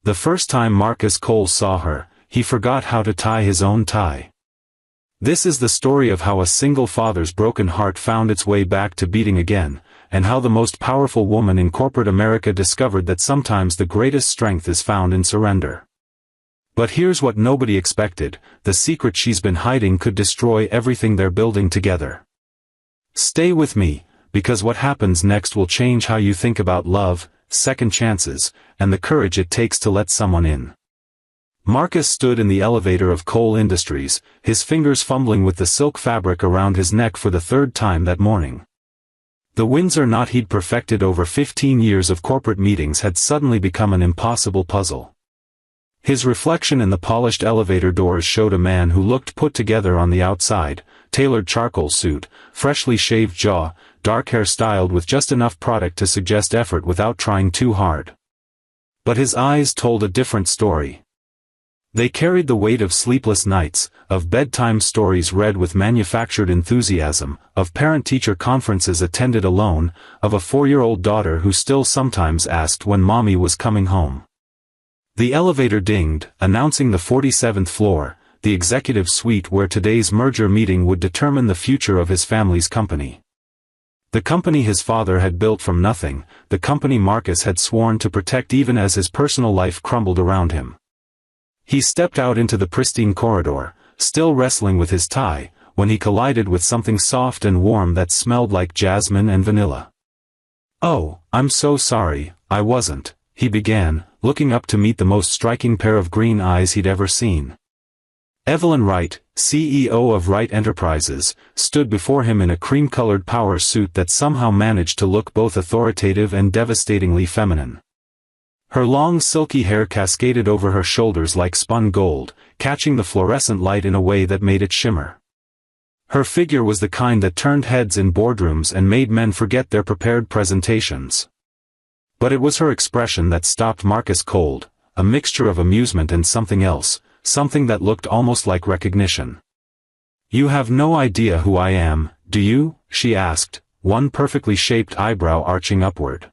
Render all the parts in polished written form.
The first time Marcus Cole saw her, he forgot how to tie his own tie. This is the story of how a single father's broken heart found its way back to beating again, and how the most powerful woman in corporate America discovered that sometimes the greatest strength is found in surrender. But here's what nobody expected: the secret she's been hiding could destroy everything they're building together. Stay with me, because what happens next will change how you think about love, second chances, and the courage it takes to let someone in. Marcus stood in the elevator of Cole Industries, his fingers fumbling with the silk fabric around his neck for the third time that morning. The Windsor knot he'd perfected over 15 years of corporate meetings had suddenly become an impossible puzzle. His reflection in the polished elevator doors showed a man who looked put together on the outside: tailored charcoal suit, freshly shaved jaw, dark hair styled with just enough product to suggest effort without trying too hard. But his eyes told a different story. They carried the weight of sleepless nights, of bedtime stories read with manufactured enthusiasm, of parent-teacher conferences attended alone, of a 4-year-old daughter who still sometimes asked when mommy was coming home. The elevator dinged, announcing the 47th floor, the executive suite where today's merger meeting would determine the future of his family's company. The company his father had built from nothing, the company Marcus had sworn to protect even as his personal life crumbled around him. He stepped out into the pristine corridor, still wrestling with his tie, when he collided with something soft and warm that smelled like jasmine and vanilla. "Oh, I'm so sorry, I wasn't," he began, looking up to meet the most striking pair of green eyes he'd ever seen. Evelyn Wright, CEO of Wright Enterprises, stood before him in a cream-colored power suit that somehow managed to look both authoritative and devastatingly feminine. Her long silky hair cascaded over her shoulders like spun gold, catching the fluorescent light in a way that made it shimmer. Her figure was the kind that turned heads in boardrooms and made men forget their prepared presentations. But it was her expression that stopped Marcus cold, a mixture of amusement and something else, something that looked almost like recognition. "You have no idea who I am, do you?" she asked, one perfectly shaped eyebrow arching upward.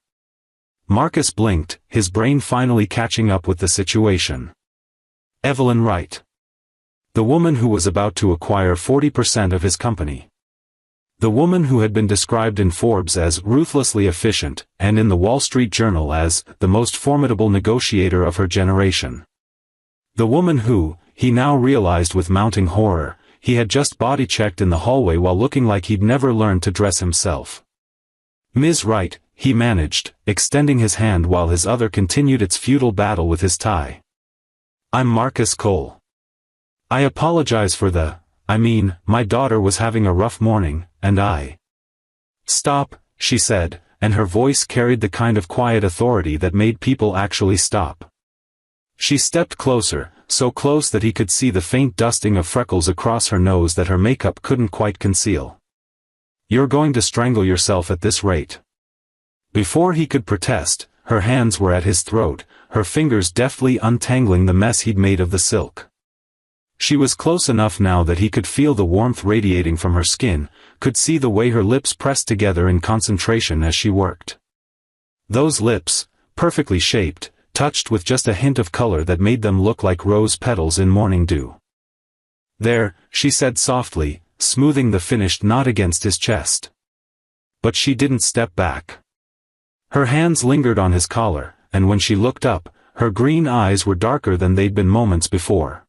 Marcus blinked, his brain finally catching up with the situation. Evelyn Wright. The woman who was about to acquire 40% of his company. The woman who had been described in Forbes as ruthlessly efficient, and in the Wall Street Journal as the most formidable negotiator of her generation. The woman who, he now realized with mounting horror, he had just body-checked in the hallway while looking like he'd never learned to dress himself. "Ms. Wright," he managed, extending his hand while his other continued its futile battle with his tie. "I'm Marcus Cole. I apologize for my daughter was having a rough morning, and I—" "Stop," she said, and her voice carried the kind of quiet authority that made people actually stop. She stepped closer, so close that he could see the faint dusting of freckles across her nose that her makeup couldn't quite conceal. "You're going to strangle yourself at this rate." Before he could protest, her hands were at his throat, her fingers deftly untangling the mess he'd made of the silk. She was close enough now that he could feel the warmth radiating from her skin, could see the way her lips pressed together in concentration as she worked. Those lips, perfectly shaped, touched with just a hint of color that made them look like rose petals in morning dew. "There," she said softly, smoothing the finished knot against his chest. But she didn't step back. Her hands lingered on his collar, and when she looked up, her green eyes were darker than they'd been moments before.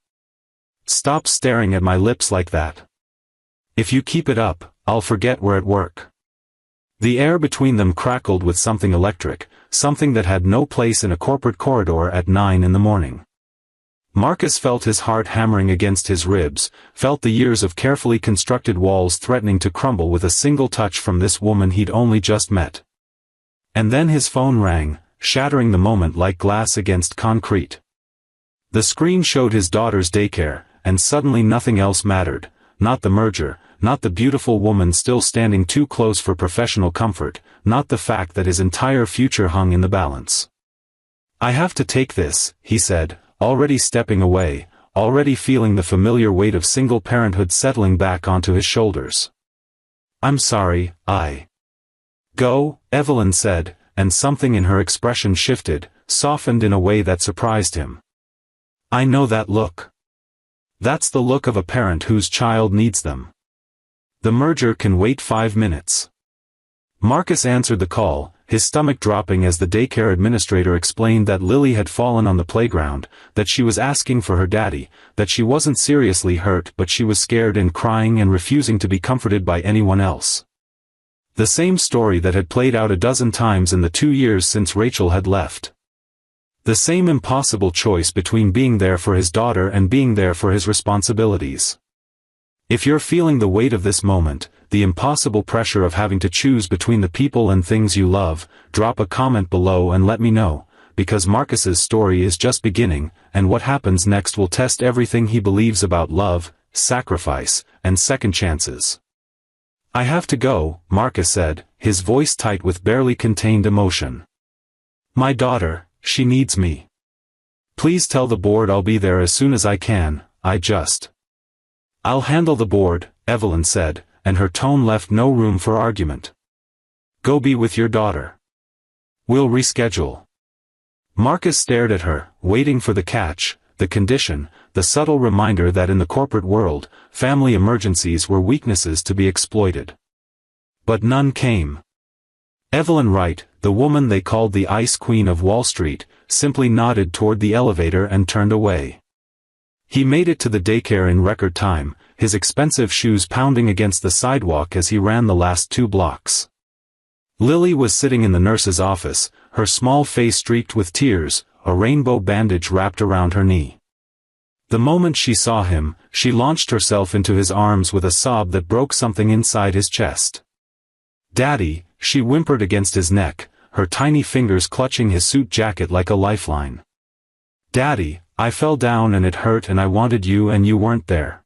"Stop staring at my lips like that. If you keep it up, I'll forget we're at work." The air between them crackled with something electric, something that had no place in a corporate corridor at 9 in the morning. Marcus felt his heart hammering against his ribs, felt the years of carefully constructed walls threatening to crumble with a single touch from this woman he'd only just met. And then his phone rang, shattering the moment like glass against concrete. The screen showed his daughter's daycare, and suddenly nothing else mattered, not the merger, not the beautiful woman still standing too close for professional comfort, not the fact that his entire future hung in the balance. "I have to take this," he said, already stepping away, already feeling the familiar weight of single parenthood settling back onto his shoulders. "I'm sorry, I—" "Go," Evelyn said, and something in her expression shifted, softened in a way that surprised him. "I know that look. That's the look of a parent whose child needs them. The merger can wait 5 minutes." Marcus answered the call, his stomach dropping as the daycare administrator explained that Lily had fallen on the playground, that she was asking for her daddy, that she wasn't seriously hurt but she was scared and crying and refusing to be comforted by anyone else. The same story that had played out a dozen times in the 2 years since Rachel had left. The same impossible choice between being there for his daughter and being there for his responsibilities. If you're feeling the weight of this moment, the impossible pressure of having to choose between the people and things you love, drop a comment below and let me know, because Marcus's story is just beginning, and what happens next will test everything he believes about love, sacrifice, and second chances. "I have to go," Marcus said, his voice tight with barely contained emotion. "My daughter, she needs me. Please tell the board I'll be there as soon as I can, I'll handle the board," Evelyn said, and her tone left no room for argument. "Go be with your daughter. We'll reschedule." Marcus stared at her, waiting for the catch, the condition, the subtle reminder that in the corporate world, family emergencies were weaknesses to be exploited. But none came. Evelyn Wright, the woman they called the Ice Queen of Wall Street, simply nodded toward the elevator and turned away. He made it to the daycare in record time, his expensive shoes pounding against the sidewalk as he ran the last 2 blocks. Lily was sitting in the nurse's office, her small face streaked with tears, a rainbow bandage wrapped around her knee. The moment she saw him, she launched herself into his arms with a sob that broke something inside his chest. "Daddy," she whimpered against his neck, her tiny fingers clutching his suit jacket like a lifeline. "Daddy, I fell down and it hurt and I wanted you and you weren't there."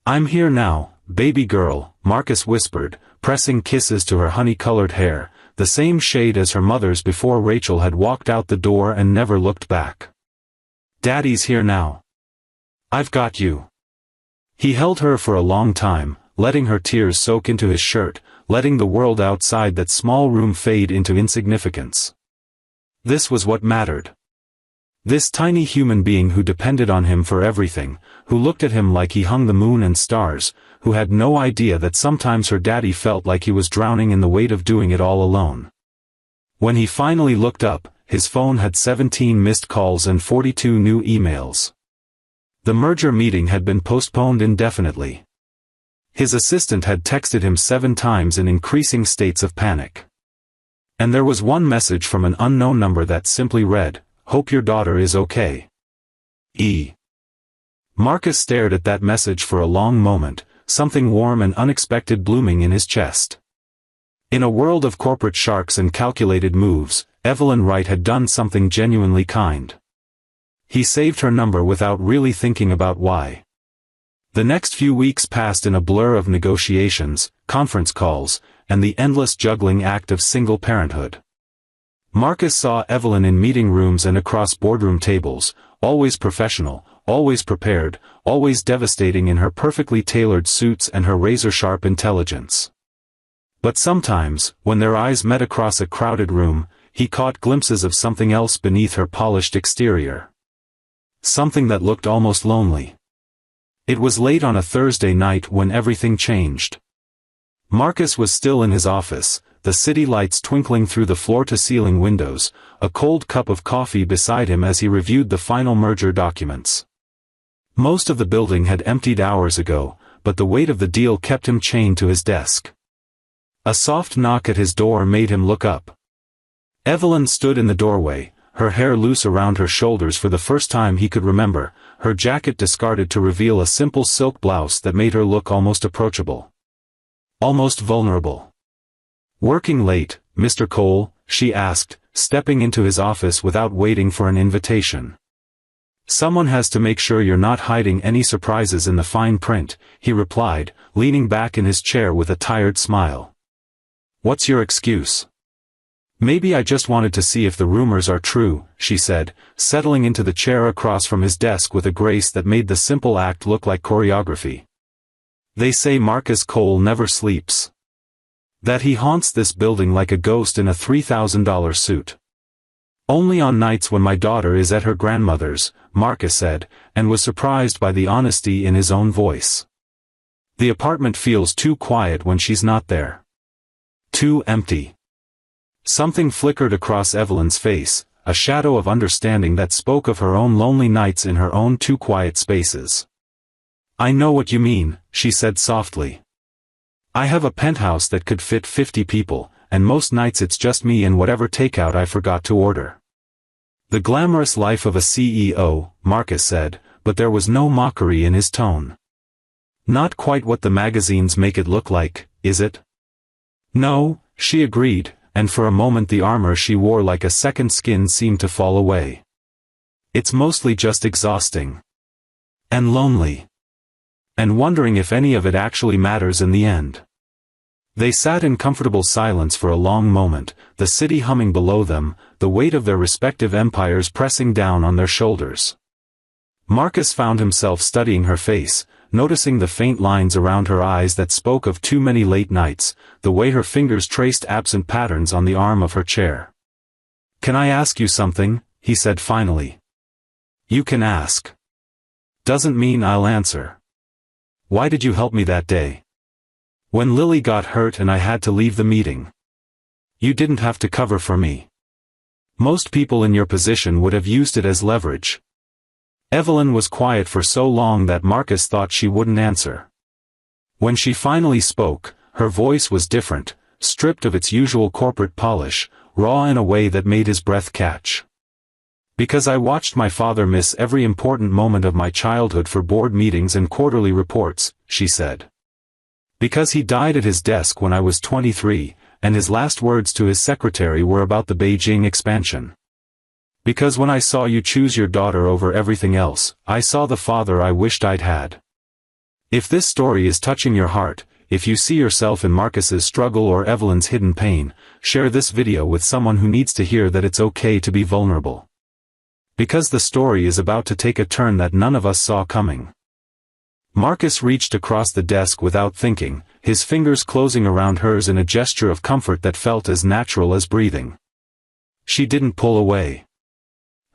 "I'm here now, baby girl," Marcus whispered, pressing kisses to her honey-colored hair, the same shade as her mother's before Rachel had walked out the door and never looked back. "Daddy's here now. I've got you." He held her for a long time, letting her tears soak into his shirt, letting the world outside that small room fade into insignificance. This was what mattered. This tiny human being who depended on him for everything, who looked at him like he hung the moon and stars, who had no idea that sometimes her daddy felt like he was drowning in the weight of doing it all alone. When he finally looked up, his phone had 17 missed calls and 42 new emails. The merger meeting had been postponed indefinitely. His assistant had texted him 7 times in increasing states of panic. And there was one message from an unknown number that simply read, "Hope your daughter is okay. E." Marcus stared at that message for a long moment, something warm and unexpected blooming in his chest. In a world of corporate sharks and calculated moves, Evelyn Wright had done something genuinely kind. He saved her number without really thinking about why. The next few weeks passed in a blur of negotiations, conference calls, and the endless juggling act of single parenthood. Marcus saw Evelyn in meeting rooms and across boardroom tables, always professional, always prepared, always devastating in her perfectly tailored suits and her razor-sharp intelligence. But sometimes, when their eyes met across a crowded room, he caught glimpses of something else beneath her polished exterior. Something that looked almost lonely. It was late on a Thursday night when everything changed. Marcus was still in his office, the city lights twinkling through the floor-to-ceiling windows, a cold cup of coffee beside him as he reviewed the final merger documents. Most of the building had emptied hours ago, but the weight of the deal kept him chained to his desk. A soft knock at his door made him look up. Evelyn stood in the doorway, her hair loose around her shoulders for the first time he could remember, her jacket discarded to reveal a simple silk blouse that made her look almost approachable. Almost vulnerable. "Working late, Mr. Cole?" she asked, stepping into his office without waiting for an invitation. "Someone has to make sure you're not hiding any surprises in the fine print," he replied, leaning back in his chair with a tired smile. "What's your excuse?" "Maybe I just wanted to see if the rumors are true," she said, settling into the chair across from his desk with a grace that made the simple act look like choreography. "They say Marcus Cole never sleeps. That he haunts this building like a ghost in a $3,000 suit. Only on nights when my daughter is at her grandmother's, Marcus said, and was surprised by the honesty in his own voice. The apartment feels too quiet when she's not there. Too empty. Something flickered across Evelyn's face, a shadow of understanding that spoke of her own lonely nights in her own too quiet spaces. I know what you mean, she said softly. I have a penthouse that could fit 50 people, and most nights it's just me and whatever takeout I forgot to order. The glamorous life of a CEO, Marcus said, but there was no mockery in his tone. Not quite what the magazines make it look like, is it? No, she agreed, and for a moment the armor she wore like a second skin seemed to fall away. It's mostly just exhausting. And lonely. And wondering if any of it actually matters in the end. They sat in comfortable silence for a long moment, the city humming below them, the weight of their respective empires pressing down on their shoulders. Marcus found himself studying her face, noticing the faint lines around her eyes that spoke of too many late nights, the way her fingers traced absent patterns on the arm of her chair. Can I ask you something? He said finally. You can ask. Doesn't mean I'll answer. Why did you help me that day? When Lily got hurt and I had to leave the meeting. You didn't have to cover for me. Most people in your position would have used it as leverage. Evelyn was quiet for so long that Marcus thought she wouldn't answer. When she finally spoke, her voice was different, stripped of its usual corporate polish, raw in a way that made his breath catch. Because I watched my father miss every important moment of my childhood for board meetings and quarterly reports, she said. Because he died at his desk when I was 23, and his last words to his secretary were about the Beijing expansion. Because when I saw you choose your daughter over everything else, I saw the father I wished I'd had. If this story is touching your heart, if you see yourself in Marcus's struggle or Evelyn's hidden pain, share this video with someone who needs to hear that it's okay to be vulnerable. Because the story is about to take a turn that none of us saw coming. Marcus reached across the desk without thinking, his fingers closing around hers in a gesture of comfort that felt as natural as breathing. She didn't pull away.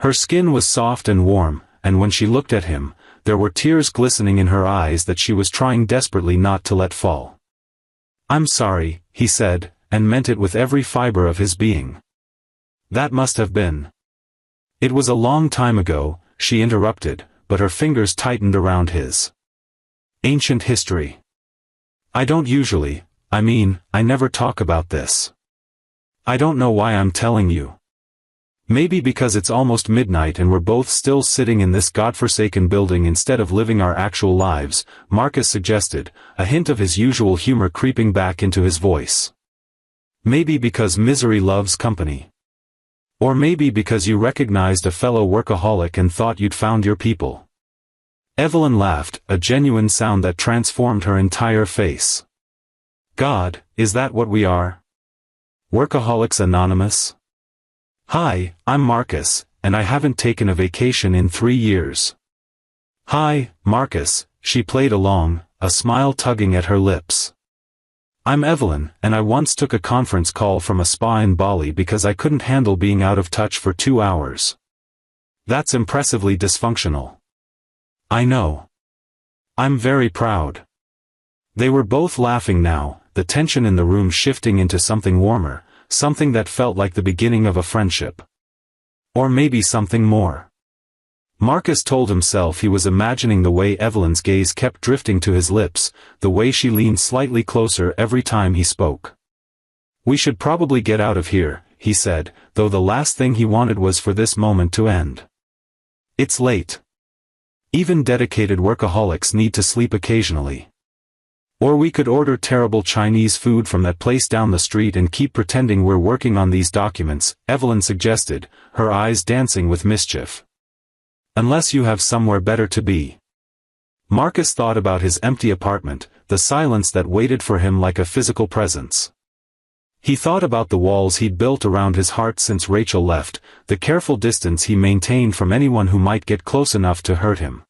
Her skin was soft and warm, and when she looked at him, there were tears glistening in her eyes that she was trying desperately not to let fall. I'm sorry, he said, and meant it with every fiber of his being. That must have been. It was a long time ago, she interrupted, but her fingers tightened around his. Ancient history. I don't usually, I never talk about this. I don't know why I'm telling you. Maybe because it's almost midnight and we're both still sitting in this godforsaken building instead of living our actual lives, Marcus suggested, a hint of his usual humor creeping back into his voice. Maybe because misery loves company. Or maybe because you recognized a fellow workaholic and thought you'd found your people. Evelyn laughed, a genuine sound that transformed her entire face. God, is that what we are? Workaholics Anonymous? Hi, I'm Marcus, and I haven't taken a vacation in 3 years. Hi, Marcus, she played along, a smile tugging at her lips. I'm Evelyn, and I once took a conference call from a spa in Bali because I couldn't handle being out of touch for 2 hours. That's impressively dysfunctional. I know. I'm very proud. They were both laughing now, the tension in the room shifting into something warmer, something that felt like the beginning of a friendship. Or maybe something more. Marcus told himself he was imagining the way Evelyn's gaze kept drifting to his lips, the way she leaned slightly closer every time he spoke. We should probably get out of here, he said, though the last thing he wanted was for this moment to end. It's late. Even dedicated workaholics need to sleep occasionally. Or we could order terrible Chinese food from that place down the street and keep pretending we're working on these documents, Evelyn suggested, her eyes dancing with mischief. Unless you have somewhere better to be. Marcus thought about his empty apartment, the silence that waited for him like a physical presence. He thought about the walls he'd built around his heart since Rachel left, the careful distance he maintained from anyone who might get close enough to hurt him.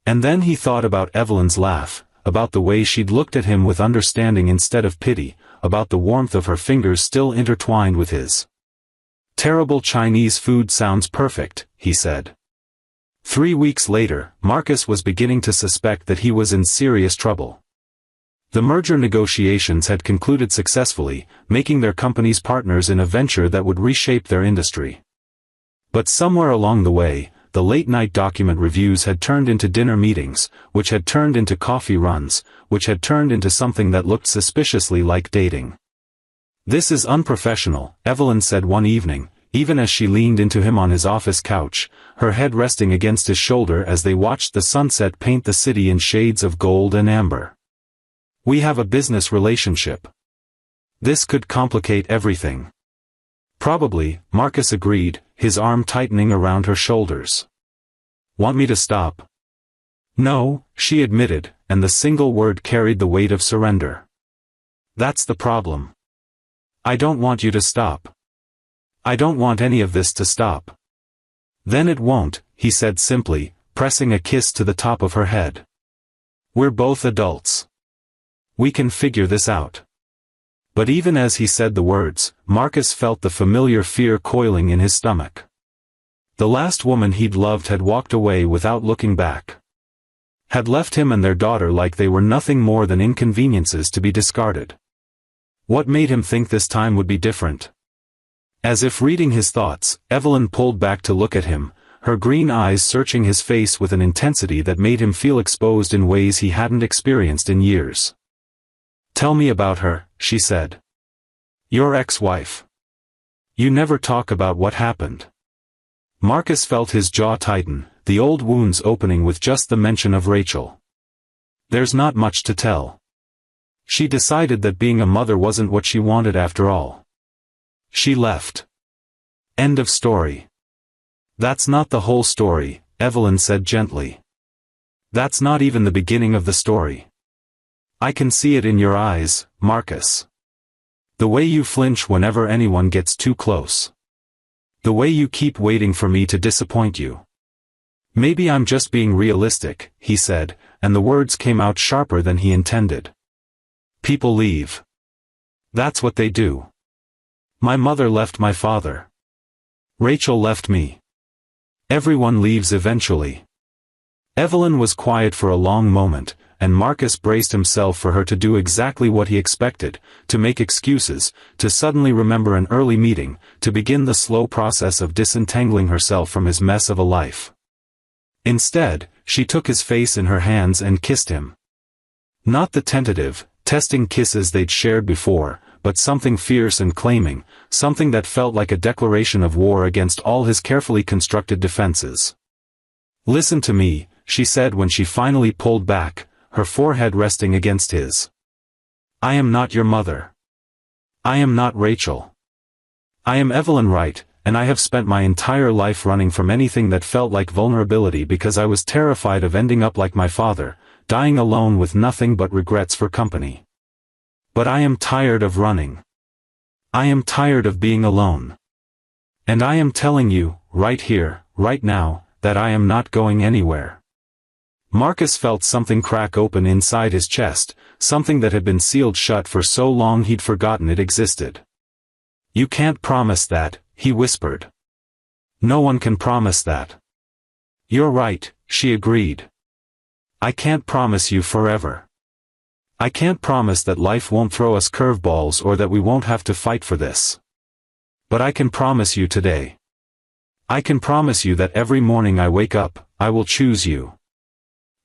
And then he thought about Evelyn's laugh, about the way she'd looked at him with understanding instead of pity, about the warmth of her fingers still intertwined with his. Terrible Chinese food sounds perfect, he said. 3 weeks later, Marcus was beginning to suspect that he was in serious trouble. The merger negotiations had concluded successfully, making their companies partners in a venture that would reshape their industry. But somewhere along the way, the late-night document reviews had turned into dinner meetings, which had turned into coffee runs, which had turned into something that looked suspiciously like dating. "This is unprofessional," Evelyn said one evening, even as she leaned into him on his office couch, her head resting against his shoulder as they watched the sunset paint the city in shades of gold and amber. "We have a business relationship. This could complicate everything." "Probably," Marcus agreed, his arm tightening around her shoulders. "Want me to stop?" "No," she admitted, and the single word carried the weight of surrender. "That's the problem. I don't want you to stop. I don't want any of this to stop." "Then it won't," he said simply, pressing a kiss to the top of her head. "We're both adults. We can figure this out." But even as he said the words, Marcus felt the familiar fear coiling in his stomach. The last woman he'd loved had walked away without looking back. Had left him and their daughter like they were nothing more than inconveniences to be discarded. What made him think this time would be different? As if reading his thoughts, Evelyn pulled back to look at him, her green eyes searching his face with an intensity that made him feel exposed in ways he hadn't experienced in years. "Tell me about her," she said. "Your ex-wife. You never talk about what happened." Marcus felt his jaw tighten, the old wounds opening with just the mention of Rachel. "There's not much to tell. She decided that being a mother wasn't what she wanted after all. She left. End of story." "That's not the whole story," Evelyn said gently. "That's not even the beginning of the story. I can see it in your eyes, Marcus. The way you flinch whenever anyone gets too close. The way you keep waiting for me to disappoint you." "Maybe I'm just being realistic," he said, and the words came out sharper than he intended. "People leave. That's what they do. My mother left my father. Rachel left me. Everyone leaves eventually." Evelyn was quiet for a long moment, and Marcus braced himself for her to do exactly what he expected, to make excuses, to suddenly remember an early meeting, to begin the slow process of disentangling herself from his mess of a life. Instead, she took his face in her hands and kissed him. Not the tentative, testing kisses they'd shared before, but something fierce and claiming, something that felt like a declaration of war against all his carefully constructed defenses. "Listen to me," she said when she finally pulled back, her forehead resting against his. "I am not your mother. I am not Rachel. I am Evelyn Wright, and I have spent my entire life running from anything that felt like vulnerability because I was terrified of ending up like my father, dying alone with nothing but regrets for company. But I am tired of running. I am tired of being alone. And I am telling you, right here, right now, that I am not going anywhere." Marcus felt something crack open inside his chest, something that had been sealed shut for so long he'd forgotten it existed. "You can't promise that," he whispered. "No one can promise that." "You're right," she agreed. "I can't promise you forever. I can't promise that life won't throw us curveballs or that we won't have to fight for this. But I can promise you today. I can promise you that every morning I wake up, I will choose you.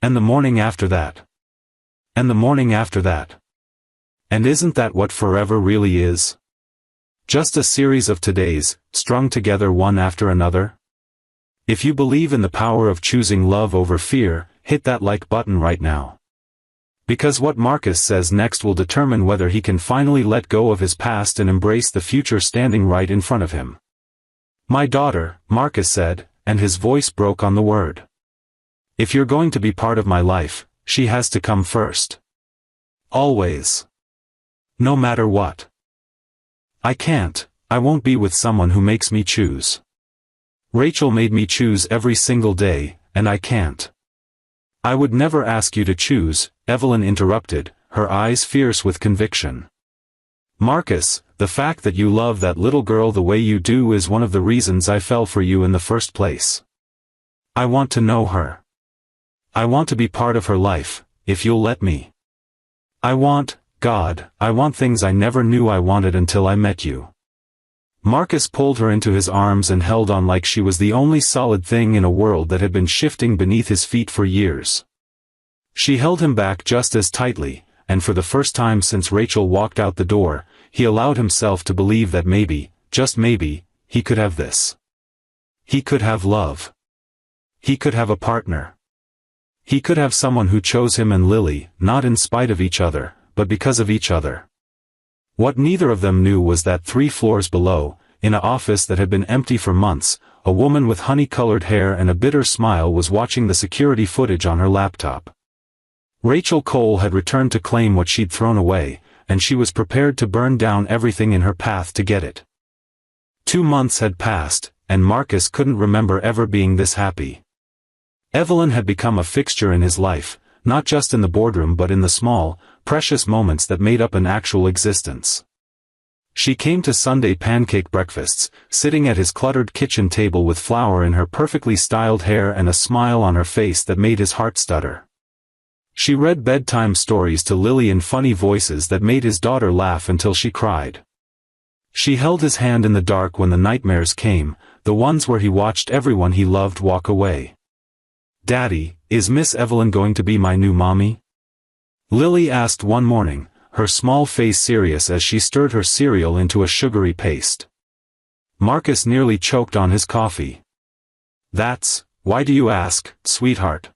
And the morning after that. And the morning after that. And isn't that what forever really is? Just a series of todays, strung together one after another? If you believe in the power of choosing love over fear, hit that like button right now. Because what Marcus says next will determine whether he can finally let go of his past and embrace the future standing right in front of him. "My daughter," Marcus said, and his voice broke on the word. "If you're going to be part of my life, she has to come first. Always. No matter what. I won't be with someone who makes me choose. Rachel made me choose every single day, and I can't." "I would never ask you to choose," Evelyn interrupted, her eyes fierce with conviction. Marcus, the fact that you love that little girl the way you do is one of the reasons I fell for you in the first place. I want to know her. I want to be part of her life, if you'll let me. I want things I never knew I wanted until I met you. Marcus pulled her into his arms and held on like she was the only solid thing in a world that had been shifting beneath his feet for years. She held him back just as tightly, and for the first time since Rachel walked out the door, he allowed himself to believe that maybe, just maybe, he could have this. He could have love. He could have a partner. He could have someone who chose him and Lily, not in spite of each other, but because of each other. What neither of them knew was that 3 floors below, in an office that had been empty for months, a woman with honey-colored hair and a bitter smile was watching the security footage on her laptop. Rachel Cole had returned to claim what she'd thrown away, and she was prepared to burn down everything in her path to get it. 2 months had passed, and Marcus couldn't remember ever being this happy. Evelyn had become a fixture in his life, not just in the boardroom but in the small, precious moments that made up an actual existence. She came to Sunday pancake breakfasts, sitting at his cluttered kitchen table with flour in her perfectly styled hair and a smile on her face that made his heart stutter. She read bedtime stories to Lily in funny voices that made his daughter laugh until she cried. She held his hand in the dark when the nightmares came, the ones where he watched everyone he loved walk away. "Daddy, is Miss Evelyn going to be my new mommy?" Lily asked one morning, her small face serious as she stirred her cereal into a sugary paste. Marcus nearly choked on his coffee. "Why do you ask, sweetheart?"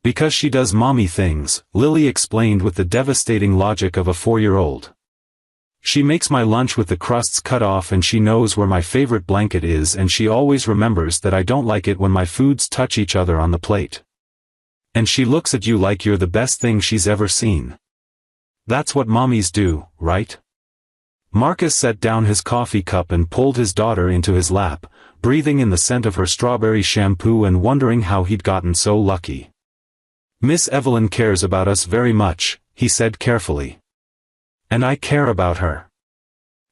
"Because she does mommy things," Lily explained with the devastating logic of a 4-year-old. "She makes my lunch with the crusts cut off and she knows where my favorite blanket is and she always remembers that I don't like it when my foods touch each other on the plate. And she looks at you like you're the best thing she's ever seen. That's what mommies do, right?" Marcus set down his coffee cup and pulled his daughter into his lap, breathing in the scent of her strawberry shampoo and wondering how he'd gotten so lucky. "Miss Evelyn cares about us very much," he said carefully. "And I care about her.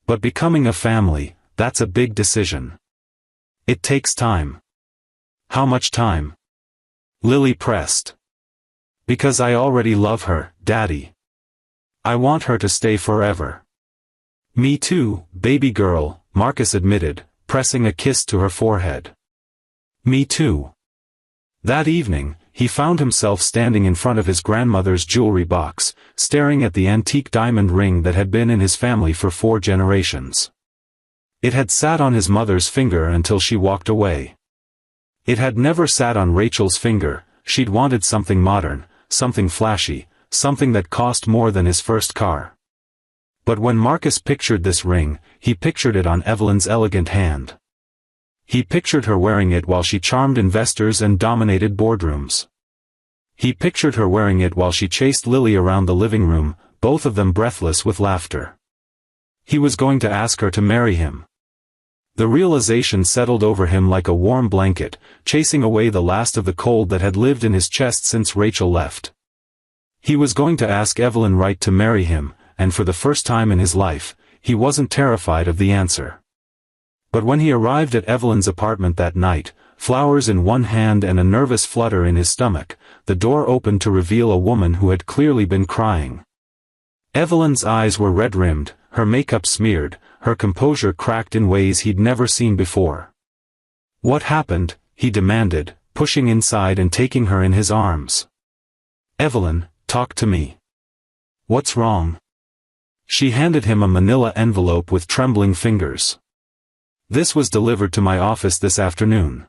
But becoming a family, that's a big decision. It takes time." "How much time?" Lily pressed. "Because I already love her, Daddy. I want her to stay forever." "Me too, baby girl," Marcus admitted, pressing a kiss to her forehead. "Me too." That evening, he found himself standing in front of his grandmother's jewelry box, staring at the antique diamond ring that had been in his family for 4 generations. It had sat on his mother's finger until she walked away. It had never sat on Rachel's finger. She'd wanted something modern, something flashy, something that cost more than his first car. But when Marcus pictured this ring, he pictured it on Evelyn's elegant hand. He pictured her wearing it while she charmed investors and dominated boardrooms. He pictured her wearing it while she chased Lily around the living room, both of them breathless with laughter. He was going to ask her to marry him. The realization settled over him like a warm blanket, chasing away the last of the cold that had lived in his chest since Rachel left. He was going to ask Evelyn Wright to marry him, and for the first time in his life, he wasn't terrified of the answer. But when he arrived at Evelyn's apartment that night, flowers in one hand and a nervous flutter in his stomach, the door opened to reveal a woman who had clearly been crying. Evelyn's eyes were red-rimmed, her makeup smeared, her composure cracked in ways he'd never seen before. "What happened?" he demanded, pushing inside and taking her in his arms. "Evelyn, talk to me. What's wrong?" She handed him a manila envelope with trembling fingers. "This was delivered to my office this afternoon.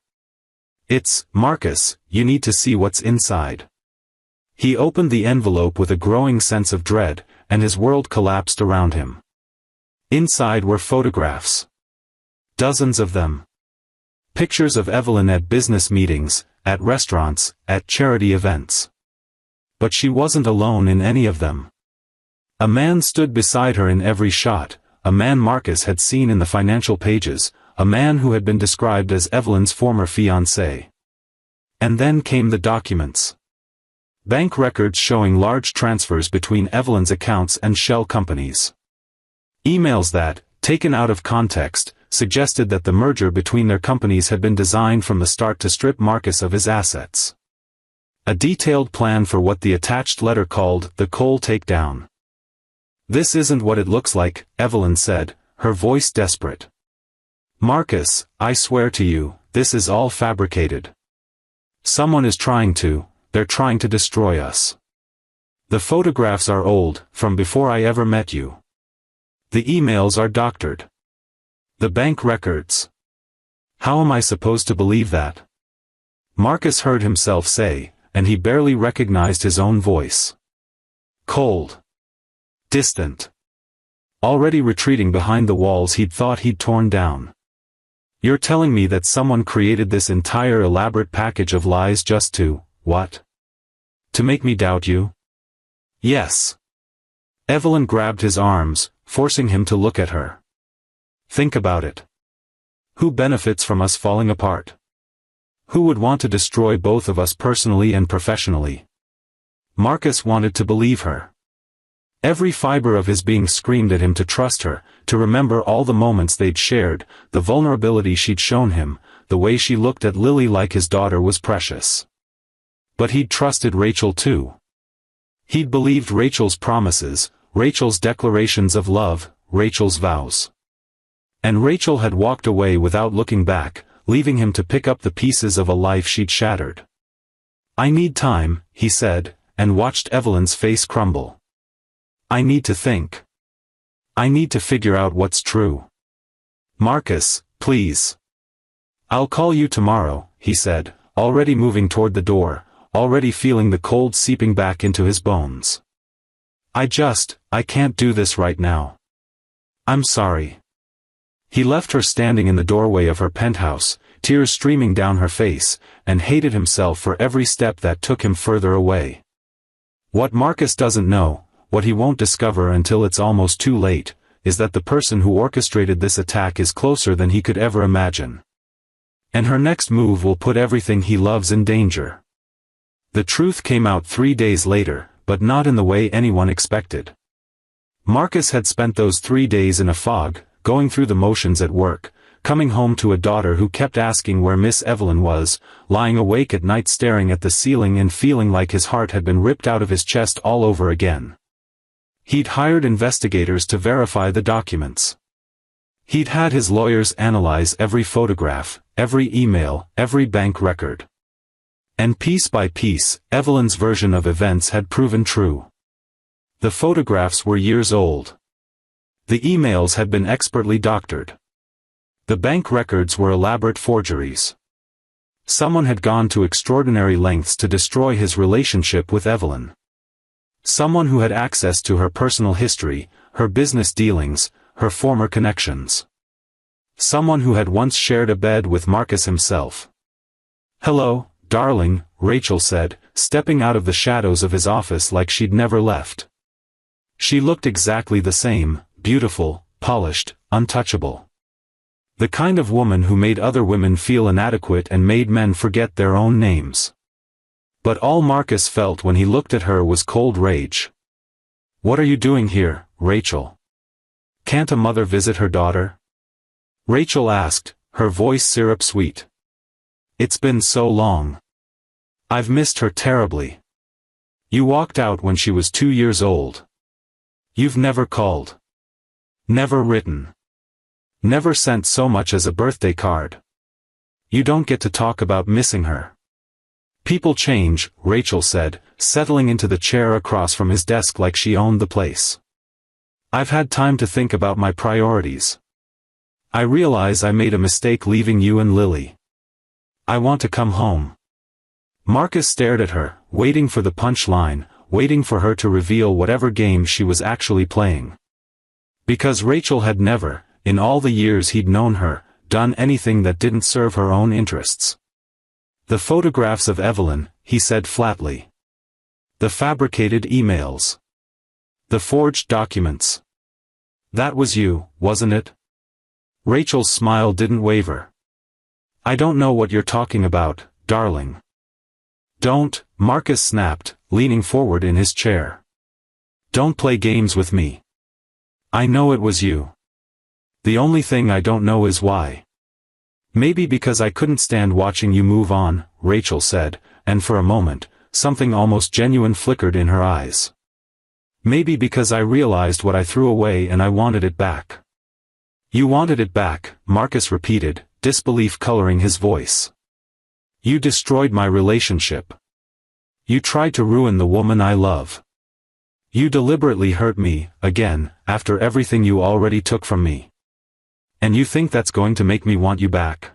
It's, Marcus, you need to see what's inside." He opened the envelope with a growing sense of dread, and his world collapsed around him. Inside were photographs. Dozens of them. Pictures of Evelyn at business meetings, at restaurants, at charity events. But she wasn't alone in any of them. A man stood beside her in every shot, a man Marcus had seen in the financial pages, a man who had been described as Evelyn's former fiancé. And then came the documents. Bank records showing large transfers between Evelyn's accounts and shell companies. Emails that, taken out of context, suggested that the merger between their companies had been designed from the start to strip Marcus of his assets. A detailed plan for what the attached letter called the Cole takedown. "This isn't what it looks like," Evelyn said, her voice desperate. "Marcus, I swear to you, this is all fabricated. Someone is they're trying to destroy us. The photographs are old, from before I ever met you. The emails are doctored. The bank records. How am I supposed to believe that?" Marcus heard himself say, and he barely recognized his own voice. Cold. Distant. Already retreating behind the walls he'd thought he'd torn down. "You're telling me that someone created this entire elaborate package of lies just to, what? To make me doubt you?" "Yes." Evelyn grabbed his arms, forcing him to look at her. "Think about it. Who benefits from us falling apart? Who would want to destroy both of us personally and professionally?" Marcus wanted to believe her. Every fiber of his being screamed at him to trust her, to remember all the moments they'd shared, the vulnerability she'd shown him, the way she looked at Lily like his daughter was precious. But he'd trusted Rachel too. He'd believed Rachel's promises, Rachel's declarations of love, Rachel's vows. And Rachel had walked away without looking back, leaving him to pick up the pieces of a life she'd shattered. "I need time," he said, and watched Evelyn's face crumble. "I need to think. I need to figure out what's true. Marcus, please." "I'll call you tomorrow," he said, already moving toward the door, already feeling the cold seeping back into his bones. I can't do this right now. I'm sorry." He left her standing in the doorway of her penthouse, tears streaming down her face, and hated himself for every step that took him further away. What Marcus doesn't know, what he won't discover until it's almost too late, is that the person who orchestrated this attack is closer than he could ever imagine. And her next move will put everything he loves in danger. The truth came out 3 days later, but not in the way anyone expected. Marcus had spent those 3 days in a fog, going through the motions at work, coming home to a daughter who kept asking where Miss Evelyn was, lying awake at night staring at the ceiling and feeling like his heart had been ripped out of his chest all over again. He'd hired investigators to verify the documents. He'd had his lawyers analyze every photograph, every email, every bank record. And piece by piece, Evelyn's version of events had proven true. The photographs were years old. The emails had been expertly doctored. The bank records were elaborate forgeries. Someone had gone to extraordinary lengths to destroy his relationship with Evelyn. Someone who had access to her personal history, her business dealings, her former connections. Someone who had once shared a bed with Marcus himself. "Hello, darling," Rachel said, stepping out of the shadows of his office like she'd never left. She looked exactly the same, beautiful, polished, untouchable. The kind of woman who made other women feel inadequate and made men forget their own names. But all Marcus felt when he looked at her was cold rage. "What are you doing here, Rachel? Can't a mother visit her daughter?" Rachel asked, her voice syrup-sweet. "It's been so long. I've missed her terribly. You walked out when she was 2 years old. You've never called. Never written. Never sent so much as a birthday card. You don't get to talk about missing her." "People change," Rachel said, settling into the chair across from his desk like she owned the place. "I've had time to think about my priorities. I realize I made a mistake leaving you and Lily. I want to come home." Marcus stared at her, waiting for the punchline, waiting for her to reveal whatever game she was actually playing. Because Rachel had never, in all the years he'd known her, done anything that didn't serve her own interests. "The photographs of Evelyn," he said flatly. "The fabricated emails. The forged documents. That was you, wasn't it?" Rachel's smile didn't waver. "I don't know what you're talking about, darling." "Don't," Marcus snapped, leaning forward in his chair. "Don't play games with me. I know it was you. The only thing I don't know is why. Maybe because I couldn't stand watching you move on, Rachel said, and for a moment, something almost genuine flickered in her eyes. Maybe because I realized what I threw away and I wanted it back. You wanted it back, Marcus repeated, disbelief coloring his voice. You destroyed my relationship. You tried to ruin the woman I love. You deliberately hurt me, again, after everything you already took from me. And you think that's going to make me want you back?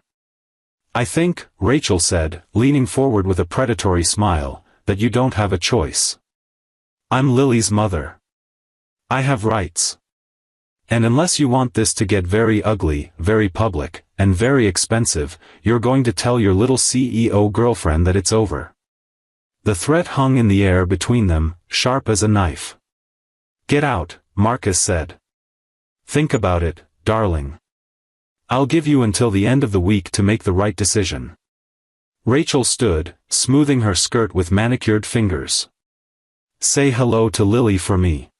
I think, Rachel said, leaning forward with a predatory smile, that you don't have a choice. I'm Lily's mother. I have rights. And unless you want this to get very ugly, very public, and very expensive, you're going to tell your little CEO girlfriend that it's over. The threat hung in the air between them, sharp as a knife. Get out, Marcus said. Think about it, darling. I'll give you until the end of the week to make the right decision. Rachel stood, smoothing her skirt with manicured fingers. Say hello to Lily for me.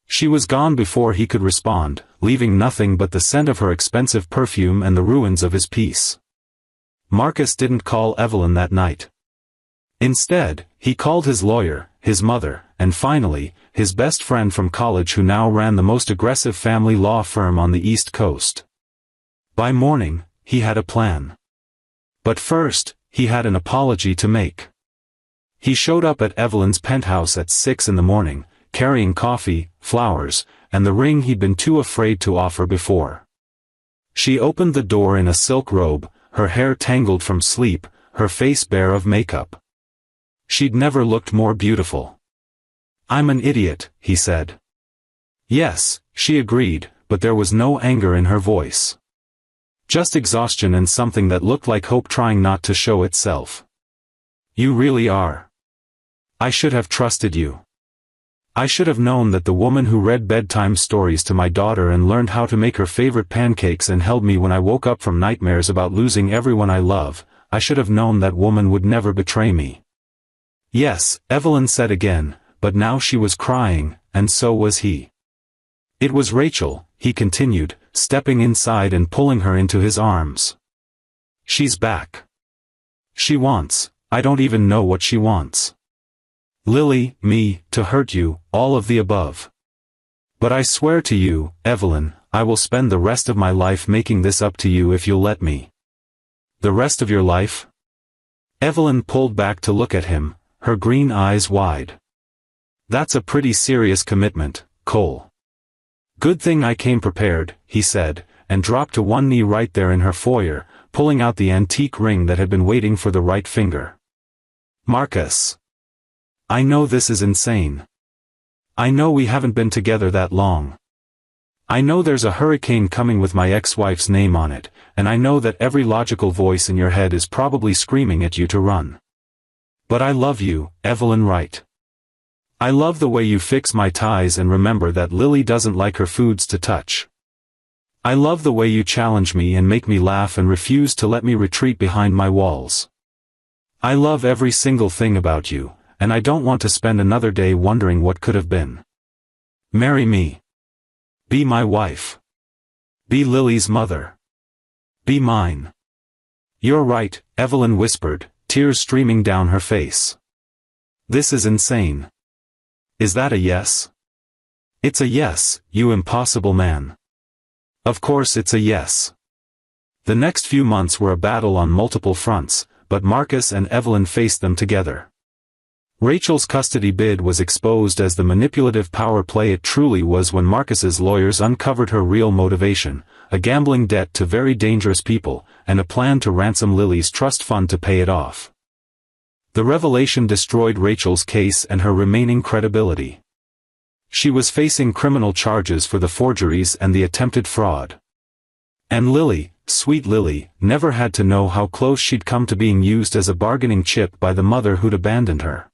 She was gone before he could respond, leaving nothing but the scent of her expensive perfume and the ruins of his peace. Marcus didn't call Evelyn that night. Instead, he called his lawyer, his mother, and finally, his best friend from college who now ran the most aggressive family law firm on the East Coast. By morning, he had a plan. But first, he had an apology to make. He showed up at Evelyn's penthouse at 6 in the morning, carrying coffee, flowers, and the ring he'd been too afraid to offer before. She opened the door in a silk robe, her hair tangled from sleep, her face bare of makeup. She'd never looked more beautiful. I'm an idiot, he said. Yes, she agreed, but there was no anger in her voice. Just exhaustion and something that looked like hope trying not to show itself. You really are. I should have trusted you. I should have known that the woman who read bedtime stories to my daughter and learned how to make her favorite pancakes and held me when I woke up from nightmares about losing everyone I love, I should have known that woman would never betray me. Yes, Evelyn said again, but now she was crying, and so was he. It was Rachel, he continued, stepping inside and pulling her into his arms. She's back. She wants, I don't even know what she wants. Lily, me, to hurt you, all of the above. But I swear to you, Evelyn, I will spend the rest of my life making this up to you if you'll let me. The rest of your life? Evelyn pulled back to look at him, her green eyes wide. That's a pretty serious commitment, Cole. Good thing I came prepared, he said, and dropped to one knee right there in her foyer, pulling out the antique ring that had been waiting for the right finger. Marcus. I know this is insane. I know we haven't been together that long. I know there's a hurricane coming with my ex-wife's name on it, and I know that every logical voice in your head is probably screaming at you to run. But I love you, Evelyn Wright. I love the way you fix my ties and remember that Lily doesn't like her foods to touch. I love the way you challenge me and make me laugh and refuse to let me retreat behind my walls. I love every single thing about you, and I don't want to spend another day wondering what could have been. Marry me. Be my wife. Be Lily's mother. Be mine. You're right, Evelyn whispered, tears streaming down her face. This is insane. Is that a yes? It's a yes, you impossible man. Of course it's a yes. The next few months were a battle on multiple fronts, but Marcus and Evelyn faced them together. Rachel's custody bid was exposed as the manipulative power play it truly was when Marcus's lawyers uncovered her real motivation, a gambling debt to very dangerous people, and a plan to ransom Lily's trust fund to pay it off. The revelation destroyed Rachel's case and her remaining credibility. She was facing criminal charges for the forgeries and the attempted fraud. And Lily, sweet Lily, never had to know how close she'd come to being used as a bargaining chip by the mother who'd abandoned her.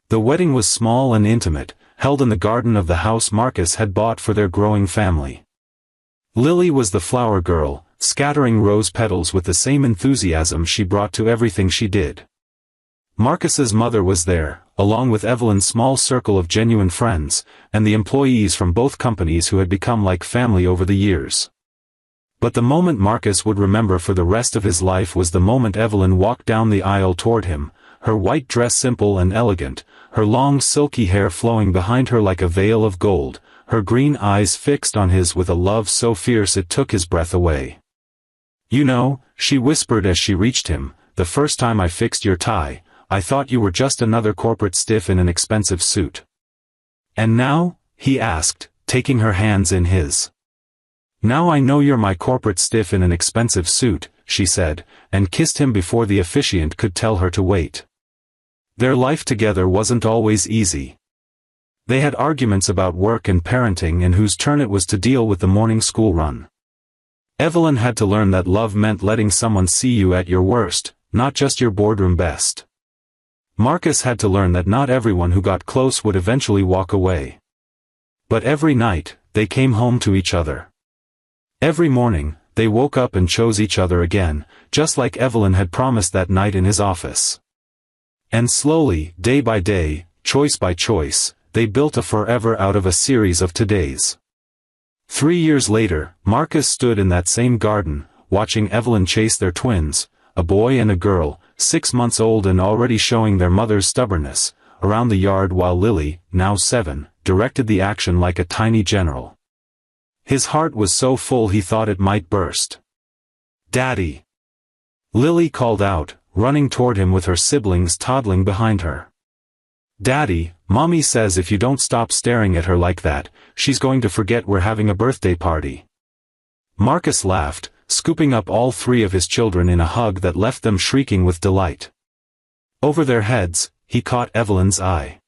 The wedding was small and intimate, held in the garden of the house Marcus had bought for their growing family. Lily was the flower girl, scattering rose petals with the same enthusiasm she brought to everything she did. Marcus's mother was there, along with Evelyn's small circle of genuine friends, and the employees from both companies who had become like family over the years. But the moment Marcus would remember for the rest of his life was the moment Evelyn walked down the aisle toward him, her white dress simple and elegant, her long silky hair flowing behind her like a veil of gold, her green eyes fixed on his with a love so fierce it took his breath away. "You know," she whispered as she reached him, "the first time I fixed your tie, I thought you were just another corporate stiff in an expensive suit." "And now?" he asked, taking her hands in his. "Now I know you're my corporate stiff in an expensive suit," she said, and kissed him before the officiant could tell her to wait. Their life together wasn't always easy. They had arguments about work and parenting and whose turn it was to deal with the morning school run. Evelyn had to learn that love meant letting someone see you at your worst, not just your boardroom best. Marcus had to learn that not everyone who got close would eventually walk away. But every night, they came home to each other. Every morning, they woke up and chose each other again, just like Evelyn had promised that night in his office. And slowly, day by day, choice by choice, they built a forever out of a series of todays. 3 years later, Marcus stood in that same garden, watching Evelyn chase their twins, a boy and a girl, 6 months old and already showing their mother's stubbornness, around the yard while Lily, now 7, directed the action like a tiny general. His heart was so full he thought it might burst. "Daddy!" Lily called out, running toward him with her siblings toddling behind her. "Daddy, Mommy says if you don't stop staring at her like that, she's going to forget we're having a birthday party." Marcus laughed, scooping up all 3 of his children in a hug that left them shrieking with delight. Over their heads, he caught Evelyn's eye.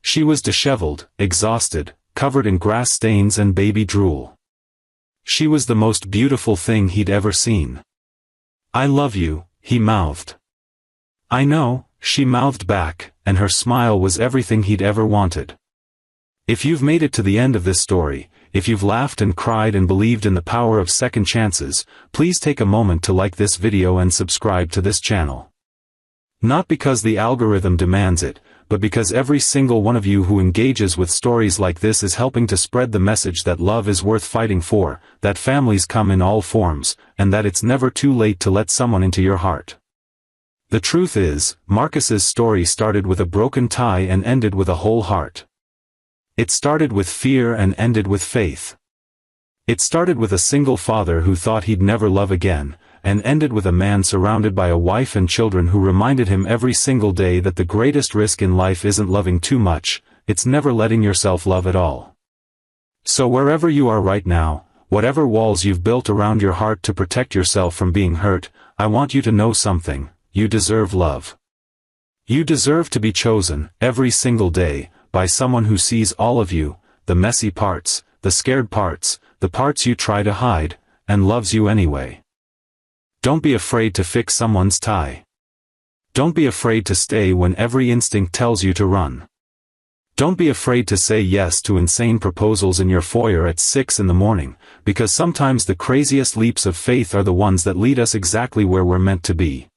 She was disheveled, exhausted, covered in grass stains and baby drool. She was the most beautiful thing he'd ever seen. "I love you," he mouthed. "I know," she mouthed back, and her smile was everything he'd ever wanted. If you've made it to the end of this story, if you've laughed and cried and believed in the power of second chances, please take a moment to like this video and subscribe to this channel. Not because the algorithm demands it, but because every single one of you who engages with stories like this is helping to spread the message that love is worth fighting for, that families come in all forms, and that it's never too late to let someone into your heart. The truth is, Marcus's story started with a broken tie and ended with a whole heart. It started with fear and ended with faith. It started with a single father who thought he'd never love again, and ended with a man surrounded by a wife and children who reminded him every single day that the greatest risk in life isn't loving too much, it's never letting yourself love at all. So wherever you are right now, whatever walls you've built around your heart to protect yourself from being hurt, I want you to know something: you deserve love. You deserve to be chosen, every single day, by someone who sees all of you, the messy parts, the scared parts, the parts you try to hide, and loves you anyway. Don't be afraid to fix someone's tie. Don't be afraid to stay when every instinct tells you to run. Don't be afraid to say yes to insane proposals in your foyer at 6 in the morning, because sometimes the craziest leaps of faith are the ones that lead us exactly where we're meant to be.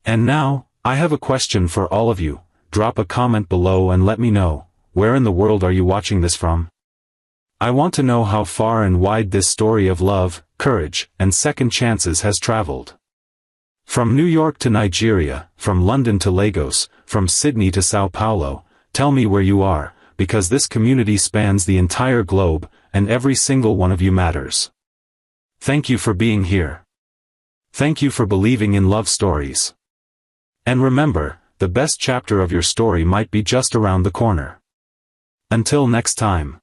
And now, I have a question for all of you. Drop a comment below and let me know, where in the world are you watching this from? I want to know how far and wide this story of love, courage, and second chances has traveled. From New York to Nigeria, from London to Lagos, from Sydney to Sao Paulo, tell me where you are, because this community spans the entire globe, and every single one of you matters. Thank you for being here. Thank you for believing in love stories. And remember, the best chapter of your story might be just around the corner. Until next time.